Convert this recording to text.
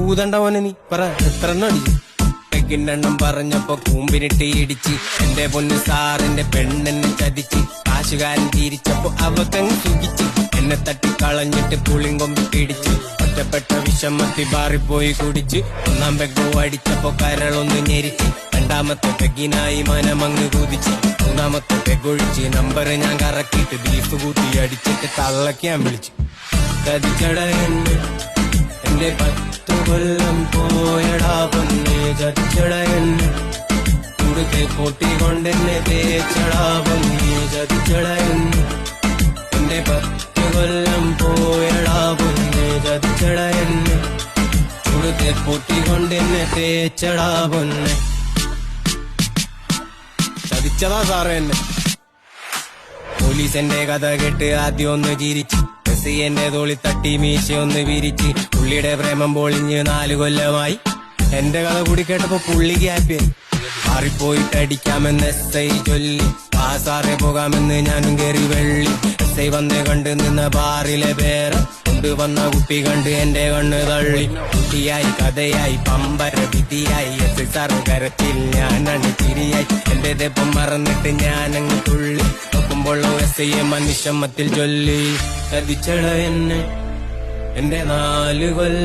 ഊതണ്ടവനെ നീ പറ എത്ര എണ്ണം അടിച്ചു? പെക്കിണ്ടെണ്ണം പറഞ്ഞപ്പോ കൂമ്പിനിട്ട് ഇടിച്ച് എന്റെ പൊന്ന് സാറിന്റെ പെണ്ണെന്നെ ചതിച്ച് കാശുകാരൻ തിരിച്ചപ്പോ അവക്കങ്ങ് സുഖിച്ച് എന്നെ തട്ടിക്കളഞ്ഞിട്ട് പുളിങ്കൊമ്പി പിടിച്ച് ഒറ്റപ്പെട്ട വിഷമത്തി ബാറിപ്പോയി കുടിച്ച് ഒന്നാം പെഗ്ഗോ അടിച്ചപ്പോ കരളൊന്ന് ഞെരിച്ച് രണ്ടാമത്തെ പെഗ്ഗിനായി മനമങ്ങ് കുതിച്ച് മൂന്നാമത്തെ പെഗൊഴിച്ച് നമ്പർ ഞാൻ കറക്കിയിട്ട് ബീഫ് കൂട്ടി അടിച്ചിട്ട് തള്ളക്കാൻ വിളിച്ചു. ചതിച്ചട എന്നെ എന്റെ 10 കൊല്ലം പോയടാ പൊന്നെ, ചതിച്ചട എന്നെ കൂടുതൽ പൊട്ടിക്കൊണ്ടെന്നെ തേച്ചടാ പൊന്നെ, ചതിച്ചട എന്നെ എന്റെ 10 കൊല്ലം പോയടാ പൊന്നെ, ചതിച്ചട എന്നെ കൂടുതൽ പൊട്ടിക്കൊണ്ടെന്നെ തേച്ചടാ പൊന്നെ. ചതിച്ചതാ സാറേ എന്നെ. പോലീസെന്റെ കഥ കേട്ട് ആദ്യം ഒന്ന് ചിരിച്ച് എന്റെ തോളി തട്ടി മീശ ഒന്ന് വിരിച്ച് പുള്ളിയുടെ പ്രേമം പൊളിഞ്ഞ് 4 കൊല്ലമായി. എന്റെ കഥ കൂടി കേട്ടപ്പോ പുള്ളിക്ക് ഹാപ്പിയായി. മാറിപ്പോയിട്ട് അടിക്കാമെന്ന് SI ചൊല്ലി സാറെ പോകാമെന്ന് ഞാനും കേറി വെള്ളി. SI വന്ന് കണ്ട് നിന്ന ബാറിലെ പേര് കൊണ്ടുവന്ന കുട്ടി കണ്ട് എന്റെ കണ്ണ് തള്ളി. കുട്ടിയായി കഥയായി പമ്പര വിധിയായി SI സാറ് കരത്തിൽ ഞാനണ് ചിരിയായി. എന്റെ ദപ്പം മറന്നിട്ട് ഞാനങ്ങ് തുള്ളി നോക്കുമ്പോൾ SI മനുഷ്യമ്മത്തിൽ ചൊല്ലി. ചതിച്ചട എന്നെ എന്റെ 4 കൊല്ലം